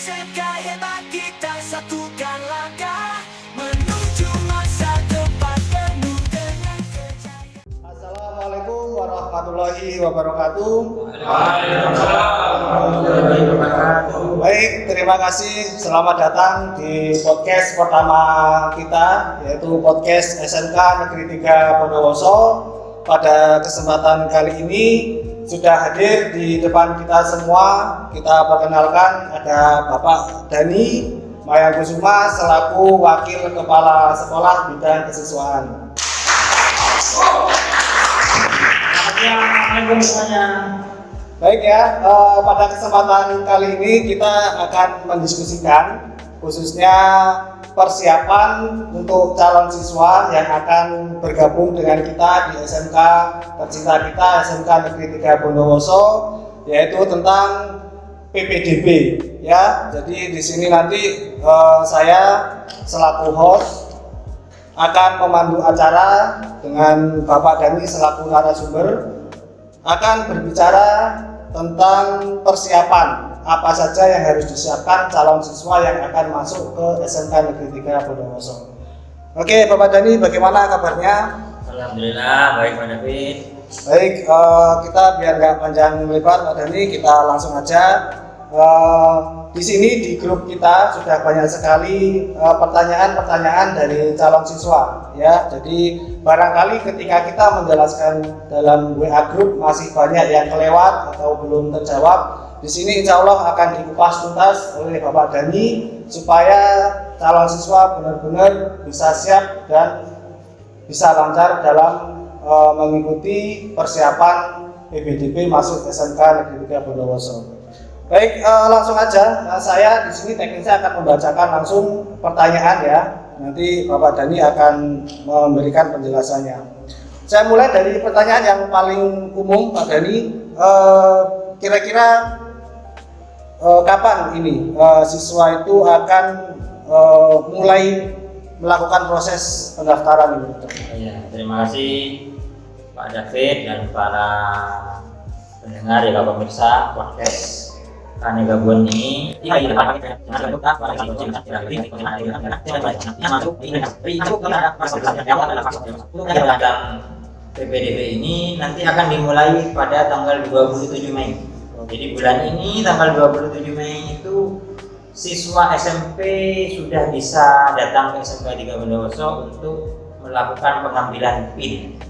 SMK hebat, kita satukan langkah menuju masa depan penuh dengan kejayaan. Assalamualaikum warahmatullahi wabarakatuh. Waalaikumsalam warahmatullahi wabarakatuh. Baik, terima kasih. Selamat datang di podcast pertama kita, yaitu podcast SMK Negeri 3 Bondowoso. Pada kesempatan kali ini sudah hadir di depan kita semua. Kita perkenalkan ada Bapak Dhani Mayakusuma selaku Wakil Kepala Sekolah Bidang Kesiswaan. Assalamualaikum semuanya. Baik ya, pada kesempatan kali ini kita akan mendiskusikan khususnya persiapan untuk calon siswa yang akan bergabung dengan kita di SMK tercinta kita, SMK Negeri 3 Bondowoso, yaitu tentang PPDB ya. Jadi di sini nanti saya selaku host akan memandu acara dengan Bapak Dhani selaku narasumber, akan berbicara tentang persiapan apa saja yang harus disiapkan calon siswa yang akan masuk ke SMK Negeri 3 Bondowoso. Oke, Bapak Dhani, bagaimana kabarnya? Alhamdulillah, baik Pak David. Baik, kita biar nggak panjang lebar Pak Dhani, kita langsung aja. Di sini di grup kita sudah banyak sekali pertanyaan-pertanyaan dari calon siswa ya. Jadi barangkali ketika kita menjelaskan dalam WA grup masih banyak yang kelewat atau belum terjawab. Di sini insya Allah akan dikupas tuntas oleh Bapak Dhani supaya calon siswa benar-benar bisa siap dan bisa lancar dalam mengikuti persiapan PPDB masuk SMK Negeri 3 Bondowoso. Baik, langsung aja. Saya di sini teknisnya akan membacakan langsung pertanyaan ya. Nanti Bapak Dhani akan memberikan penjelasannya. Saya mulai dari pertanyaan yang paling umum, Pak Dhani. Kira-kira kapan ini siswa itu akan mulai melakukan proses pendaftaran ini? Ya, terima kasih Pak David dan para pendengar ya pemirsa podcast Kane Gabon ini. PPDB ini nanti akan dimulai pada tanggal 27 Mei. Jadi bulan ini tanggal 27 Mei itu siswa SMP sudah bisa datang ke SMK 3 Bondowoso untuk melakukan pengambilan PIN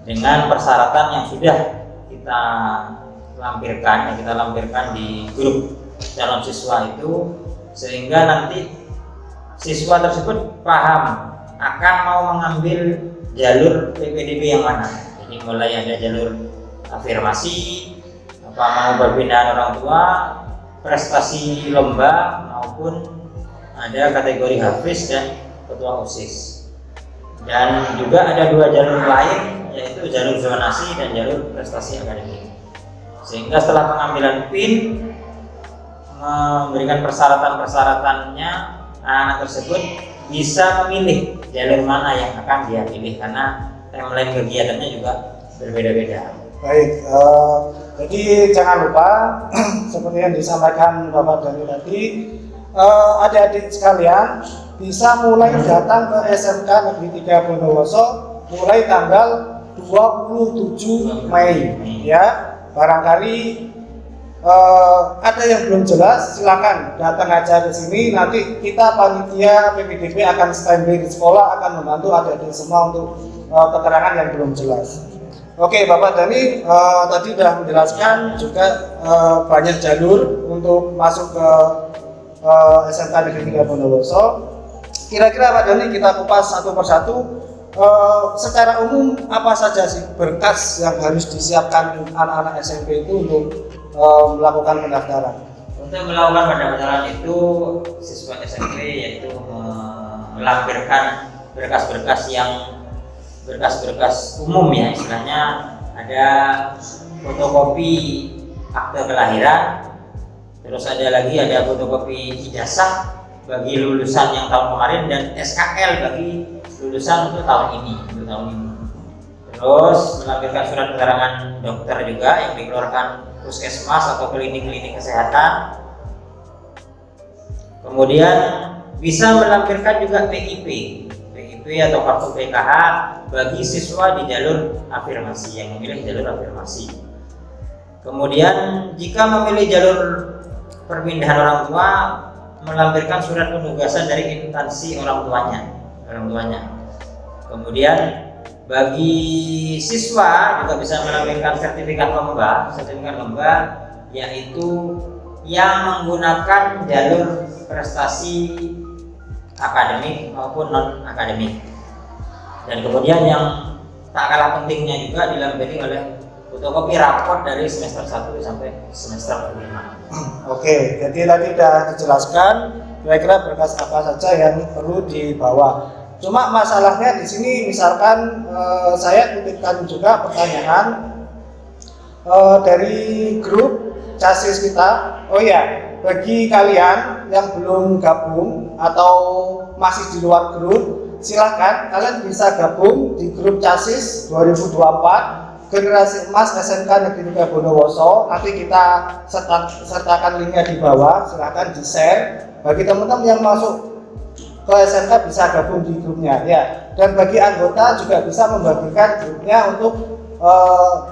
dengan persyaratan yang sudah kita lampirkan di grup calon siswa itu, sehingga nanti siswa tersebut paham akan mau mengambil jalur PPDB yang mana. Jadi mulai ada jalur afirmasi, mau perpindahan orang tua, prestasi lomba, maupun ada kategori hafiz dan ketua OSIS. Dan juga ada dua jalur lain, yaitu jalur zonasi dan jalur prestasi akademik. Sehingga setelah pengambilan PIN memberikan persyaratan-persyaratannya, anak-anak tersebut bisa memilih jalur mana yang akan dia pilih karena timeline kegiatannya juga berbeda-beda. Baik, jadi jangan lupa seperti yang disampaikan Bapak Dhani tadi, adik-adik sekalian bisa mulai datang ke SMK Negeri 3 Bondowoso mulai tanggal 27 Mei ya. Barangkali ada yang belum jelas, silakan datang aja ke sini. Nanti kita panitia PPDB akan standby di sekolah, akan membantu adik-adik semua untuk keterangan yang belum jelas. Oke, Bapak Dhani tadi sudah menjelaskan juga banyak jalur untuk masuk ke SMK Negeri 3 Bondowoso. Kira-kira Pak Dhani kita kupas satu persatu. Secara umum apa saja sih berkas yang harus disiapkan anak-anak SMP itu untuk melakukan pendaftaran? Untuk melakukan pendaftaran itu siswa SMP yaitu melampirkan berkas-berkas umum ya, istilahnya ada fotokopi akte kelahiran, terus ada fotokopi ijazah bagi lulusan yang tahun kemarin dan SKL bagi lulusan untuk tahun ini. Terus melampirkan surat keterangan dokter juga yang dikeluarkan puskesmas atau klinik-klinik kesehatan Kemudian bisa melampirkan juga PIP atau kartu PKH bagi siswa di jalur afirmasi yang memilih jalur afirmasi. Kemudian jika memilih jalur perpindahan orang tua, melampirkan surat penugasan dari instansi orang tuanya. Kemudian bagi siswa juga bisa melampirkan sertifikat lomba yaitu yang menggunakan jalur prestasi akademik maupun non akademik. Dan kemudian yang tak kalah pentingnya juga dilampiri oleh fotokopi raport dari semester 1 sampai semester 5. Oke, jadi tadi sudah dijelaskan kira-kira berkas apa saja yang perlu dibawa. Cuma masalahnya di sini misalkan saya titipkan juga pertanyaan dari grup CASIS kita. Oh ya, bagi kalian yang belum gabung atau masih di luar grup, silahkan kalian bisa gabung di grup CASIS 2024 Generasi Emas SMK Negeri 3 Bondowoso. Nanti kita sertakan linknya di bawah, silahkan di share. Bagi teman-teman yang masuk ke SMK bisa gabung di grupnya ya. Dan bagi anggota juga bisa membagikan grupnya untuk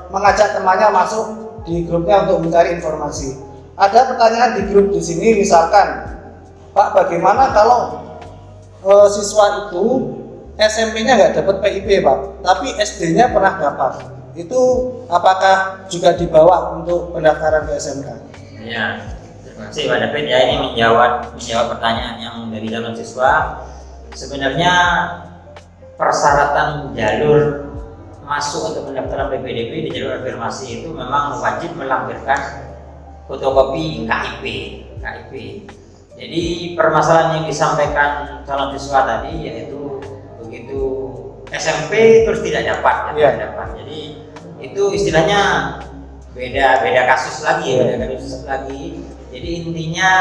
mengajak temannya masuk di grupnya untuk mencari informasi. Ada pertanyaan di grup di sini, misalkan, Pak, bagaimana kalau siswa itu SMP-nya nggak dapat PIP, Pak, tapi SD-nya pernah dapat? Itu apakah juga dibawa untuk pendaftaran ke SMK? Ya, terima kasih Pak David ya, ini menjawab pertanyaan yang dari calon siswa. Sebenarnya persyaratan jalur masuk untuk pendaftaran PPDB di jalur afirmasi itu memang wajib melampirkan fotokopi KIP. Jadi permasalahan yang disampaikan calon siswa tadi yaitu begitu SMP terus tidak dapat. Jadi itu istilahnya beda kasus lagi. Jadi intinya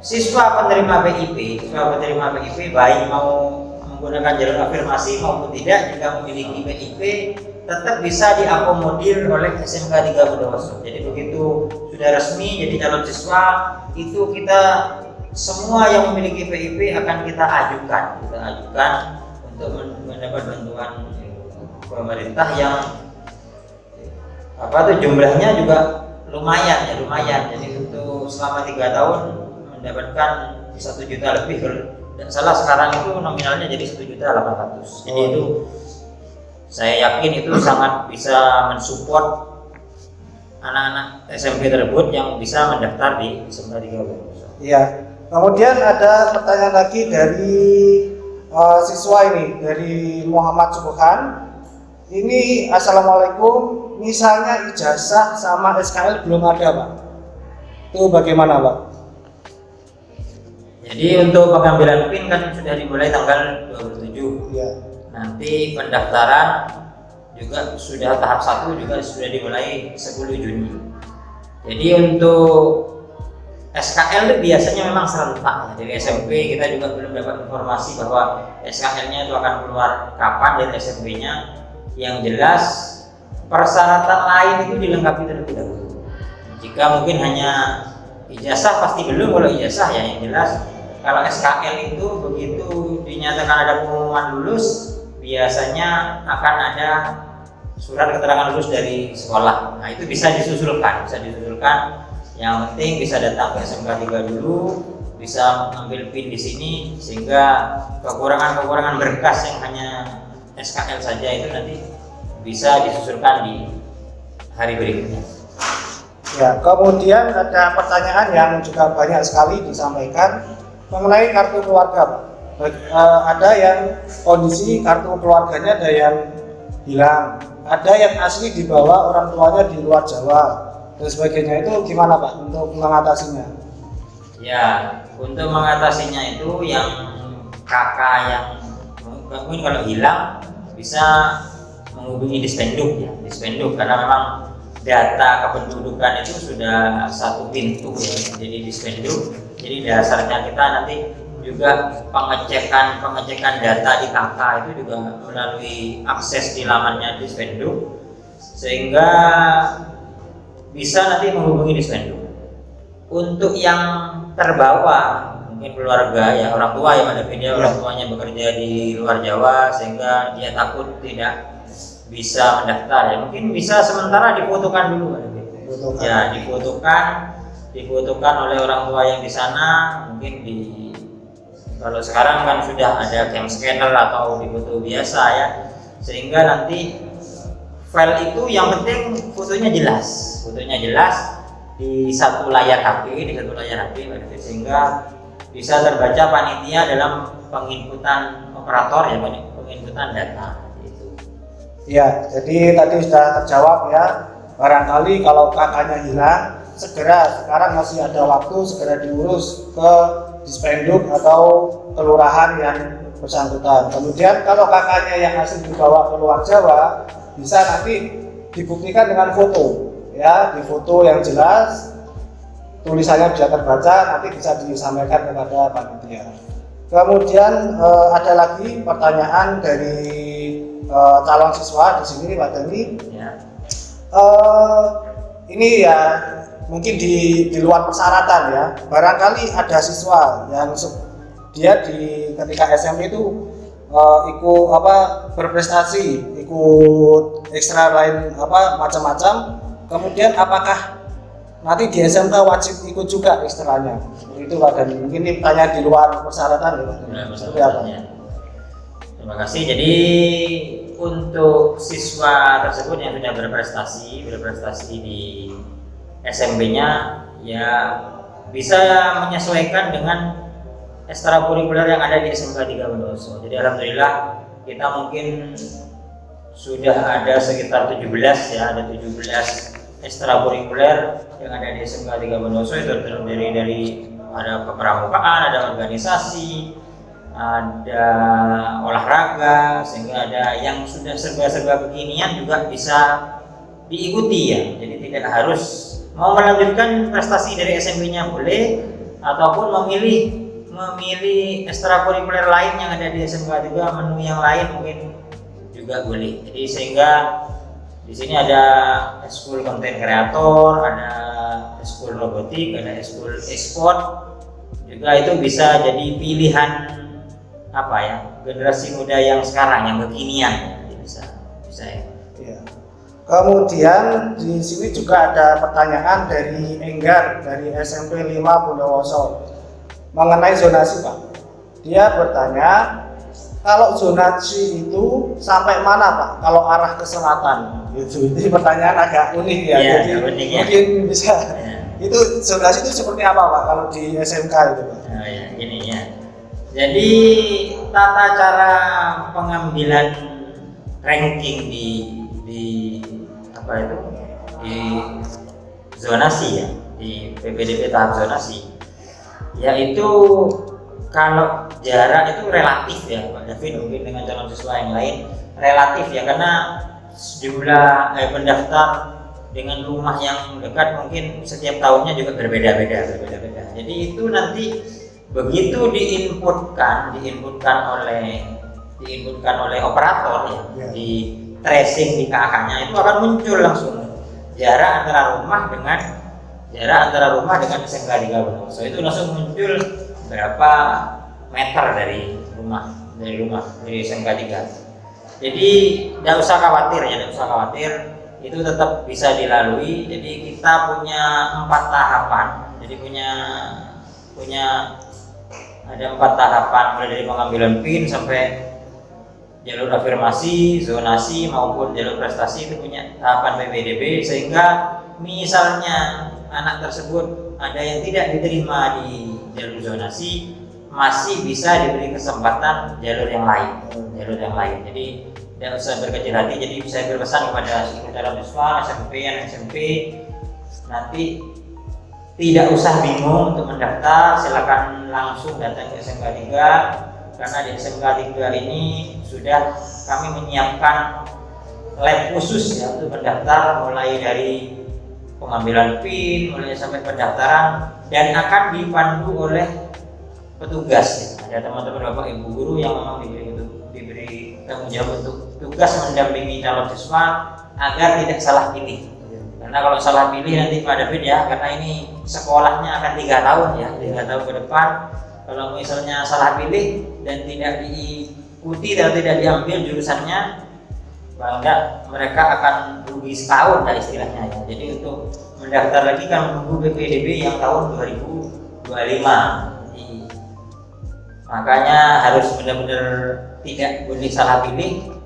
siswa penerima PIP baik mau menggunakan jalur afirmasi maupun tidak, jika memiliki PIP tetap bisa diakomodir oleh SMK 3 Bondowoso. Jadi begitu sudah resmi jadi calon siswa, itu kita semua yang memiliki PIP akan kita ajukan untuk mendapat bantuan pemerintah yang jumlahnya juga lumayan. Jadi untuk selama 3 tahun mendapatkan 1 juta lebih, kalau tidak salah sekarang itu nominalnya jadi 1.800.000. Jadi itu saya yakin itu sangat bisa mensupport anak-anak SMP tersebut yang bisa mendaftar di SMK 3 Bondowoso. Iya. Kemudian ada pertanyaan lagi dari siswa ini, dari Muhammad Subhan. Ini, Assalamualaikum, misalnya ijazah sama SKL belum ada, Pak, itu bagaimana, Pak? Jadi untuk pengambilan PIN kan sudah dimulai tanggal 27. Iya. Nanti pendaftaran juga sudah tahap 1 juga sudah dimulai 10 Juni. Jadi untuk SKL biasanya memang serentak. Dari SMP kita juga belum dapat informasi bahwa SKL-nya itu akan keluar kapan dari SMP-nya. Yang jelas persyaratan lain itu dilengkapi terlebih dahulu. Jika mungkin hanya ijazah pasti belum. Kalau ijazah ya yang jelas, kalau SKL itu begitu dinyatakan ada pengumuman lulus, biasanya akan ada surat keterangan lulus dari sekolah. Nah itu bisa disusulkan. Yang penting bisa datang ke SMK 3 dulu, bisa mengambil PIN di sini, sehingga kekurangan berkas yang hanya SKL saja itu nanti bisa disusulkan di hari berikutnya. Ya, kemudian ada pertanyaan yang juga banyak sekali disampaikan mengenai kartu keluarga. Ada yang kondisi kartu keluarganya ada yang hilang, ada yang asli dibawa orang tuanya di luar Jawa dan sebagainya. Itu gimana, Pak, untuk mengatasinya? Ya, untuk mengatasinya itu yang kakak yang mungkin kalau hilang bisa menghubungi Dispenduk ya, karena memang data kependudukan itu sudah satu pintu ya, jadi Dispenduk. Jadi dasarnya kita nanti juga pengecekan data di KK itu juga melalui akses di lamannya Dispenduk, sehingga bisa nanti menghubungi Dispenduk. untuk yang terbawa mungkin keluarga ya orang tua ya pada video orang tuanya bekerja di luar Jawa sehingga dia takut tidak bisa mendaftar ya mungkin bisa sementara difotokan dulu Pak David. Ya difotokan oleh orang tua yang di sana mungkin kalau sekarang kan sudah ada cam scanner atau di foto biasa ya sehingga nanti file itu yang penting fotonya jelas di satu layar HP sehingga bisa terbaca panitia dalam penginputan operator ya penginputan data itu. Ya, jadi tadi sudah terjawab ya. Barangkali kalau kakaknya hilang, sekarang masih ada waktu segera diurus ke Dispenduk atau kelurahan yang bersangkutan. Kemudian kalau kakaknya yang asli dibawa ke luar Jawa, bisa nanti dibuktikan dengan foto. Ya, di foto yang jelas, tulisannya bisa terbaca, nanti bisa disampaikan kepada panitia. Kemudian ada lagi pertanyaan dari calon siswa di sini, Pak Dani. Ya. Ini ya mungkin di luar persyaratan ya. Barangkali ada siswa yang dia ketika SMP itu ikut berprestasi, ikut ekstra lain macam-macam. Kemudian apakah nanti di SMK wajib ikut juga ekstranya? Itu Pak Dani. Mungkin ini pertanyaan di luar persyaratan ya Pak Dani. Seperti apa? Terima kasih. Jadi untuk siswa tersebut yang sudah berprestasi di SMP-nya ya bisa menyesuaikan dengan ekstrakurikuler yang ada di SMK 3 Bondowoso. Jadi alhamdulillah kita mungkin sudah ada sekitar 17 ya, ada 17 ekstrakurikuler yang ada di SMK 3 Bondowoso itu terdiri dari ada kepramukaan, ada organisasi, ada olahraga, sehingga ada yang sudah serba-serba kekinian juga bisa diikuti ya. Jadi tidak harus mau melanjutkan prestasi dari SMP-nya boleh, ataupun memilih ekstrakurikuler lain yang ada di SMK 3 menu yang lain mungkin juga boleh. Jadi sehingga di sini ada eskul konten kreator, ada eskul robotik, ada eskul e-sport, juga itu bisa jadi pilihan generasi muda yang sekarang yang kekinian ya, bisa ya. Ya. Kemudian di sini juga ada pertanyaan dari Enggar dari SMP 5 Bondowoso mengenai zonasi Pak. Dia bertanya kalau zonasi itu sampai mana Pak? Kalau arah ke selatan gitu. Ini pertanyaan agak unik ya. Ya, jadi unik, ya. mungkin bisa Ya. itu zonasi itu seperti apa Pak kalau di SMK itu Pak? Oh ya, gini ya. Jadi tata cara pengambilan ranking di zonasi ya, di PPDB tahap zonasi, yaitu kalau jarak itu relatif ya Pak David, mungkin dengan calon siswa yang lain relatif ya, karena jumlah pendaftar dengan rumah yang dekat mungkin setiap tahunnya juga berbeda-beda. Jadi itu nanti begitu diinputkan oleh operator ya, di tracing di KK-nya itu akan muncul langsung jarak antara rumah dengan SMK 3 Bondowoso. Itu langsung muncul berapa meter dari SMK 3. Jadi tidak usah khawatir, itu tetap bisa dilalui. Jadi kita punya 4 tahapan. Jadi ada 4 tahapan, mulai dari pengambilan PIN sampai jalur afirmasi, zonasi maupun jalur prestasi, itu punya tahapan PPDB, sehingga misalnya anak tersebut ada yang tidak diterima di jalur zonasi masih bisa diberi kesempatan jalur yang lain. Jadi tidak usah berkecil hati. Jadi saya berpesan kepada seluruh calon siswa SMP nanti tidak usah bingung untuk mendaftar, silakan langsung datang ke SMK 3, karena di SMK 3 ini sudah kami menyiapkan lab khusus ya untuk mendaftar, mulai dari pengambilan PIN, mulai sampai pendaftaran, dan akan dipandu oleh petugas ya. Ada teman-teman Bapak Ibu guru yang memang diberi tanggung jawab untuk tugas mendampingi calon siswa agar tidak salah pilih. Karena Karena kalau salah pilih nanti Pak David ya, karena ini sekolahnya akan 3 tahun ya, 3 tahun ke depan. Kalau misalnya salah pilih dan tidak diikuti dan tidak diambil jurusannya, paling enggak mereka akan rugi setahun lah istilahnya ya. Jadi untuk mendaftar lagi kan menunggu BPDB yang tahun 2025. Jadi, makanya harus benar-benar tidak boleh salah pilih.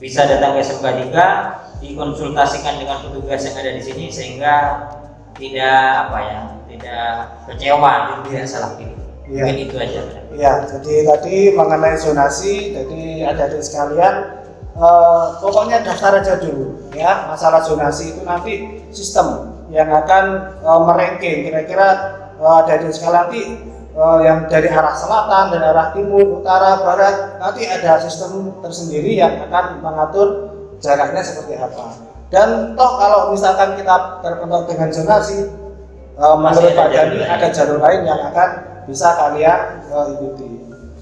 Bisa datang ke SMK 3, dikonsultasikan dengan petugas yang ada di sini sehingga tidak kecewa, tidak salah pilih. Iya. Mungkin itu aja. Iya, jadi tadi mengenai zonasi, jadi adik-adik sekalian, pokoknya daftar aja dulu ya. Masalah zonasi itu nanti sistem yang akan meranking kira-kira adik-adik sekalian nanti yang dari arah selatan, dari arah timur, utara, barat, nanti ada sistem tersendiri yang akan mengatur jaraknya seperti apa. Dan toh kalau misalkan kita terpentok dengan zonasi, menurut Pak Dhani ada jalur lain yang akan bisa kalian ikuti.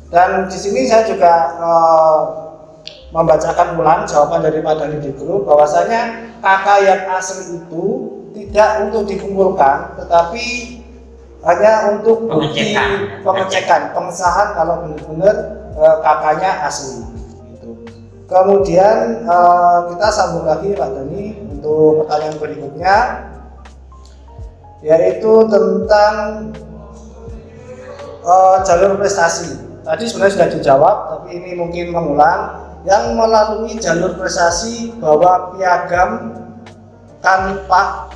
Dan di sini saya juga membacakan ulang jawaban dari Pak Dhani di grup, bahwasanya kakak yang asli itu tidak untuk dikumpulkan, tetapi hanya untuk bukti pengecekan, pengesahan kalau benar-benar kakaknya asli. Gitu. Kemudian kita sambung lagi Pak Dhani untuk pertanyaan berikutnya, yaitu tentang jalur prestasi. Tadi sebenarnya sudah dijawab, tapi ini mungkin mengulang. Yang melalui jalur prestasi bawa piagam tanpa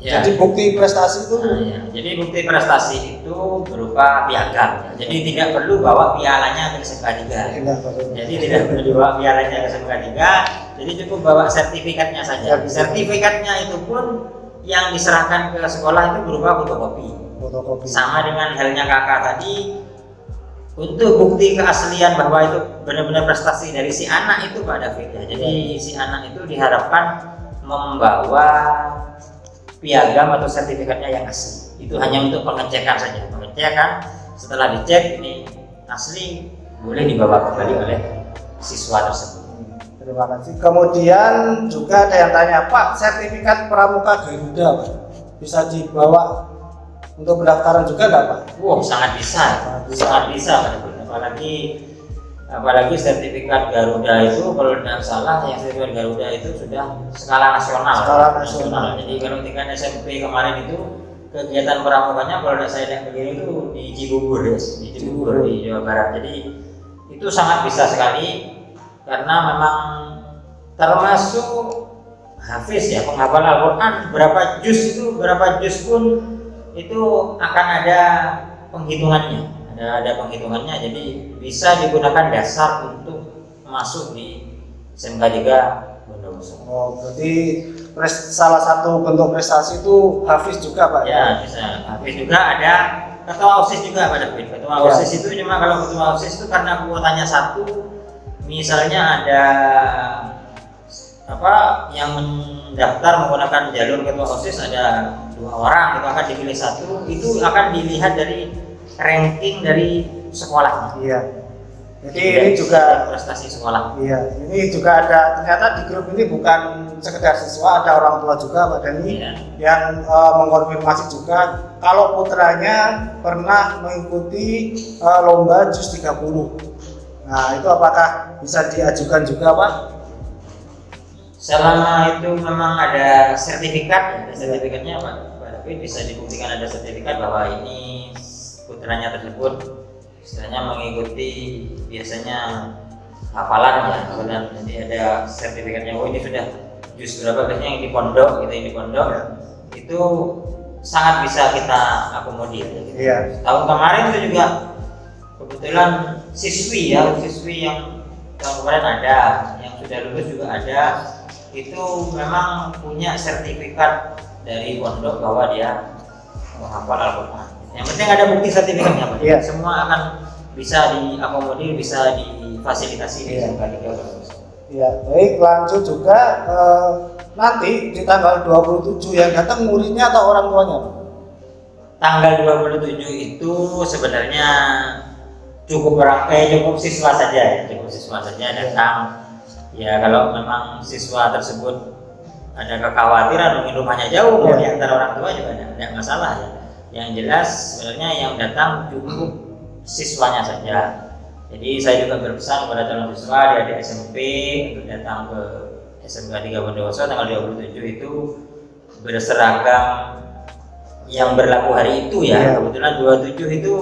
Ya. jadi bukti prestasi itu Ya. Jadi bukti prestasi itu berupa piagam. Jadi tidak perlu bawa pialanya ke SMK 3. Jadi tidak perlu dibawa pialanya ke SMK 3. Jadi cukup bawa sertifikatnya saja. Sertifikatnya itu pun yang diserahkan ke sekolah itu berupa fotokopi. Sama dengan halnya kakak tadi, untuk bukti keaslian bahwa itu benar-benar prestasi dari si anak itu Pak David ya. Jadi si anak itu diharapkan membawa piagam atau sertifikatnya yang asli. Itu hanya untuk pengecekan saja. Pengecekan, setelah dicek ini asli, boleh dibawa kembali oleh siswa tersebut. Terima kasih. Kemudian juga ada yang tanya, Pak, sertifikat pramuka Garuda Pak, bisa dibawa untuk pendaftaran juga nggak Pak? Wow, sangat bisa. Sangat bisa. Apalagi sertifikat Garuda itu kalau tidak salah, yang sertifikat Garuda itu sudah skala nasional. Skala nasional. Jadi kalau tingkat SMP kemarin itu kegiatan pramukanya kalau saya lihat begini itu di Cibubur ya, di Cibubur di Jawa Barat. Jadi itu sangat bisa sekali karena memang termasuk hafiz ya, penghafal Al-Quran berapa juz pun itu akan ada penghitungannya. Ada penghitungannya, jadi bisa digunakan dasar untuk masuk di SMK 3 Bondowoso. Oh, berarti salah satu bentuk prestasi itu hafiz juga Pak? Ya, bisa. Hafiz juga ada, ketua OSIS juga Pak David. Ketua OSIS itu cuma kalau ketua OSIS itu karena kuotanya 1, misalnya ada yang mendaftar menggunakan jalur ketua OSIS ada 2 orang, itu akan dipilih 1, itu akan dilihat dari ranking dari sekolahnya. Iya. Jadi ini juga prestasi sekolah. Iya, ini juga ada, ternyata di grup ini bukan sekedar siswa, ada orang tua juga Pak Dhani yang mengkonfirmasi juga kalau putranya pernah mengikuti lomba JUS 30. Nah, itu apakah bisa diajukan juga Pak? Selama itu memang ada sertifikat, sertifikatnya Pak David bisa dibuktikan ada sertifikat bahwa ini putranya tersebut istilahnya mengikuti biasanya hafalan ya, kemudian nanti ada sertifikatnya, oh ini sudah juz berapa, biasanya yang di pondok gitu, yang di pondok itu sangat bisa kita akomodir gitu. Iya. Tahun kemarin itu juga kebetulan siswi yang tahun kemarin ada, yang sudah lulus juga ada, itu memang punya sertifikat dari pondok bahwa dia menghafal Al-Quran. Yang penting ada bukti sertifikatnya Pak. Iya. Semua akan bisa diakomodir, bisa difasilitasi di SMK 3 Bondowoso. Iya, baik, lanjut juga nanti di tanggal 27 yang datang muridnya atau orang tuanya Pak? Tanggal 27 itu sebenarnya cukup siswa saja ya, datang. Ya kalau memang siswa tersebut ada kekhawatiran mungkin rumahnya jauh mau Iya. diantar orang tua juga tidak masalah ya. Yang jelas sebenarnya yang datang cukup siswanya saja. Jadi saya juga berpesan kepada calon siswa di SMP untuk datang ke SMK 3 Bondowoso tanggal 27 itu berseragam yang berlaku hari itu ya. Iya. Kebetulan 27 itu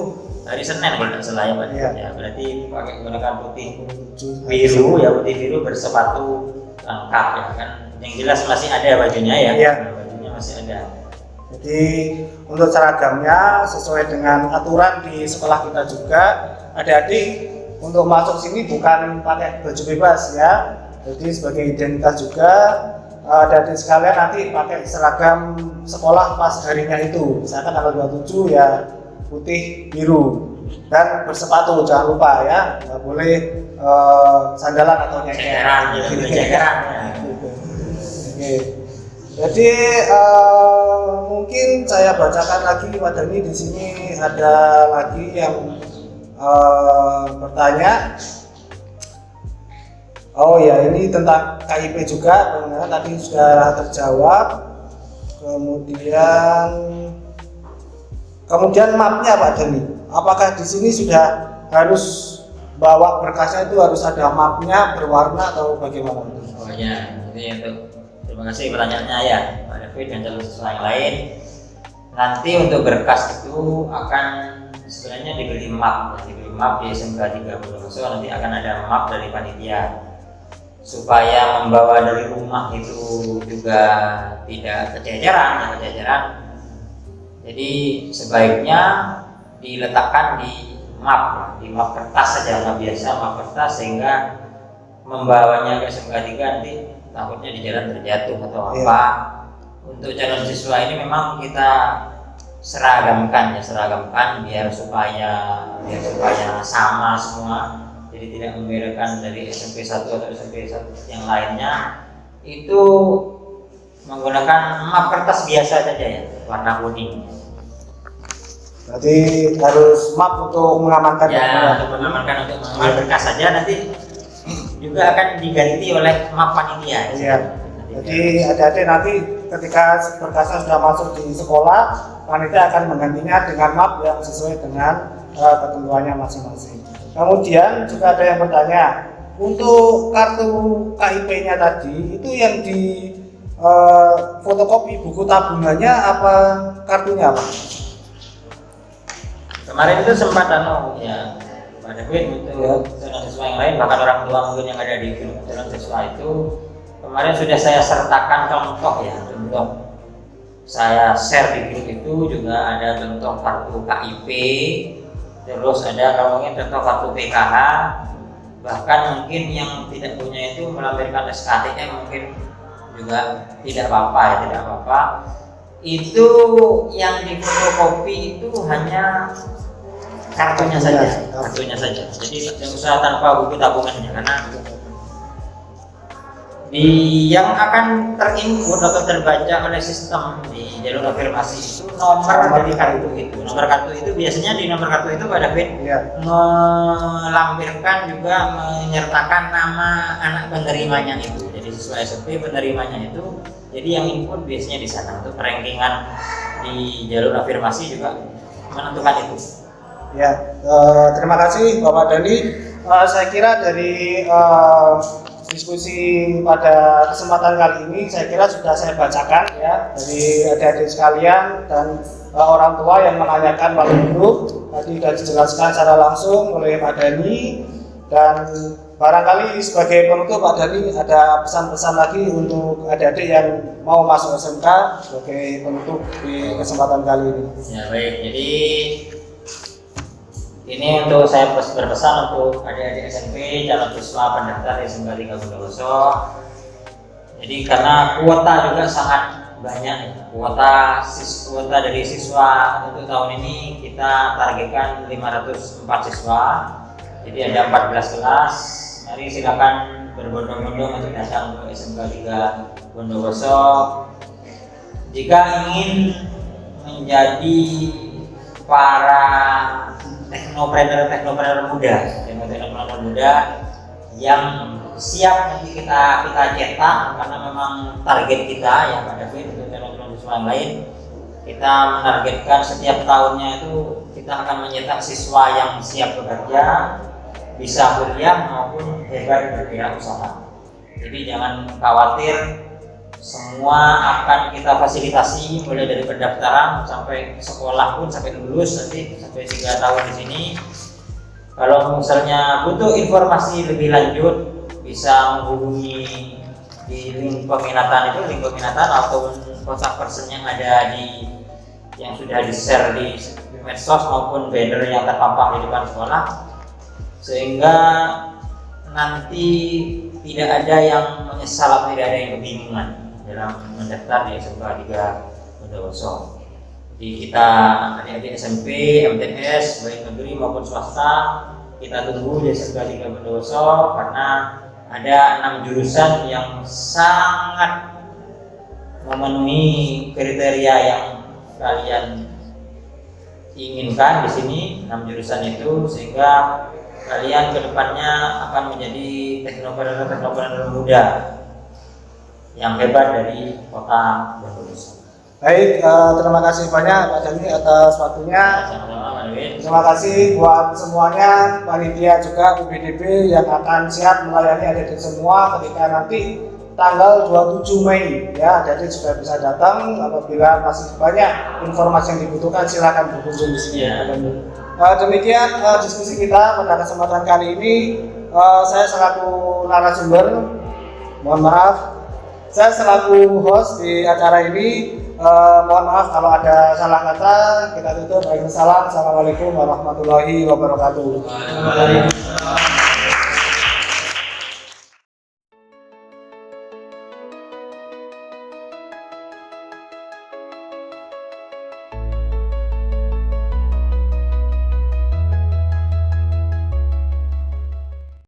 hari Senin kalau tidak salah ya Pak. Iya. Ya, berarti pakai menggunakan putih biru ya, putih biru bersepatu lengkap ya kan. Yang jelas masih ada bajunya ya. Iya. Bajunya masih ada. Jadi untuk seragamnya sesuai dengan aturan di sekolah kita juga, adik-adik untuk masuk sini bukan pakai baju bebas ya. Jadi sebagai identitas juga adik-adik sekalian nanti pakai seragam sekolah pas harinya itu. Misalkan tanggal 27 ya putih biru dan bersepatu, jangan lupa ya, nggak boleh sandalan atau Cekeran ya, cekeran ya. Oke. Jadi mungkin saya bacakan lagi Pak Dani, di sini ada lagi yang bertanya. Oh ya, ini tentang KIP juga, benar tadi sudah terjawab. Kemudian mapnya Pak Dani, apakah di sini sudah harus bawa berkasnya, itu harus ada mapnya berwarna atau bagaimana? Oh ya, jadi untuk terima kasih pertanyaannya ya Pak David dan calon siswa yang lain. Nanti untuk berkas itu akan sebenarnya dibeli map di SMK 3 Bondowoso. Nanti akan ada map dari panitia supaya membawa dari rumah itu juga tidak kececeran. Jadi sebaiknya diletakkan di map kertas saja, map biasa, map kertas, sehingga membawanya ke SMK 3 nanti takutnya di jalan terjatuh atau apa. Untuk calon siswa ini memang kita seragamkan biar supaya sama semua, jadi tidak membedakan dari SMP 1 atau SMP 1 yang lainnya. Itu menggunakan map kertas biasa saja ya, warna kuning. Berarti harus map untuk mengamankan Ya, untuk mengamankan berkas saja, nanti juga akan diganti oleh map panitia. Iya. Jadi adik-adik nanti ketika berkasnya sudah masuk di sekolah, panitia akan menggantinya dengan map yang sesuai dengan ketentuannya masing-masing. Kemudian juga ada yang bertanya, untuk kartu KIP-nya tadi itu yang di fotokopi buku tabungannya apa kartunya Pak? Kemarin itu sempat ya Pak David untuk calon siswa yang lain, bahkan orang tua mungkin yang ada di grup calon siswa itu, kemarin sudah saya sertakan contoh saya share di grup itu juga ada contoh kartu KIP, terus ada kalau mungkin contoh kartu PKH, bahkan mungkin yang tidak punya itu melampirkan SKTM mungkin juga tidak apa-apa. Itu yang di fotokopi itu hanya kartunya saja. Jadi tidak usah tanpa buku tabungannya, karena yang akan terinput atau terbaca oleh sistem di jalur afirmasi itu nomor dari kartu itu. Nomor kartu itu biasanya di nomor kartu itu Pak David melampirkan juga menyertakan nama anak penerimanya itu. Jadi siswa SMP penerimanya itu. Jadi yang input biasanya di sana. Untuk rankingan di jalur afirmasi juga menentukan itu. Ya, terima kasih Bapak Dani. Saya kira dari diskusi pada kesempatan kali ini saya kira sudah saya bacakan ya dari adik-adik sekalian dan orang tua yang menanyakan Pak Guru. Tadi sudah dijelaskan secara langsung oleh Pak Dani, dan barangkali sebagai penutup Pak Dani ada pesan-pesan lagi untuk adik-adik yang mau masuk SMK sebagai penutup di kesempatan kali ini. Ya baik, jadi ini untuk saya berpesan untuk adik-adik SMP calon siswa pendaftar SMK 3 Bondowoso. Jadi karena kuota juga sangat banyak, kuota dari siswa untuk tahun ini kita targetkan 504 siswa. Jadi ada 14 kelas. Mari silakan berbondong-bondong untuk datang ke SMK 3 Bondowoso. Jika ingin menjadi para teknopreneur muda yang siap nanti kita cetak, karena memang target kita ya Pak David untuk calon-calon siswa yang lain, kita menargetkan setiap tahunnya itu kita akan mencetak siswa yang siap bekerja, bisa kuliah maupun hebat berwirausaha. Jadi jangan khawatir, semua akan kita fasilitasi mulai dari pendaftaran sampai sekolah pun, sampai lulus nanti sampai 3 tahun di sini. Kalau misalnya butuh informasi lebih lanjut, bisa menghubungi di link peminatan ataupun kontak person yang ada yang sudah di-share di medsos maupun banner yang terpampang di depan sekolah, sehingga nanti tidak ada yang menyesal atau tidak ada yang kebingungan dalam mendaftar di SMK 3 Bondowoso. Jadi kita adik-adik SMP, MTS, baik negeri maupun swasta, kita tunggu di SMK 3 Bondowoso karena ada 6 jurusan yang sangat memenuhi kriteria yang kalian inginkan di sini, 6 jurusan itu, sehingga kalian kedepannya akan menjadi teknopreneur muda yang hebat dari kota Bondowoso. Baik, terima kasih banyak Pak Dhani atas waktunya. Terima kasih buat semuanya, panitia juga UBDB yang akan siap melayani adik-adik semua ketika nanti tanggal 27 Mei ya. Jadi sudah bisa datang, apabila masih banyak informasi yang dibutuhkan silakan berkunjung di sini. Demikian diskusi kita pada kesempatan kali ini. Saya selaku narasumber, mohon maaf, saya selaku host di acara ini. Mohon maaf kalau ada salah kata. Kita tutup. Waalaikumsalam. Assalamualaikum warahmatullahi wabarakatuh.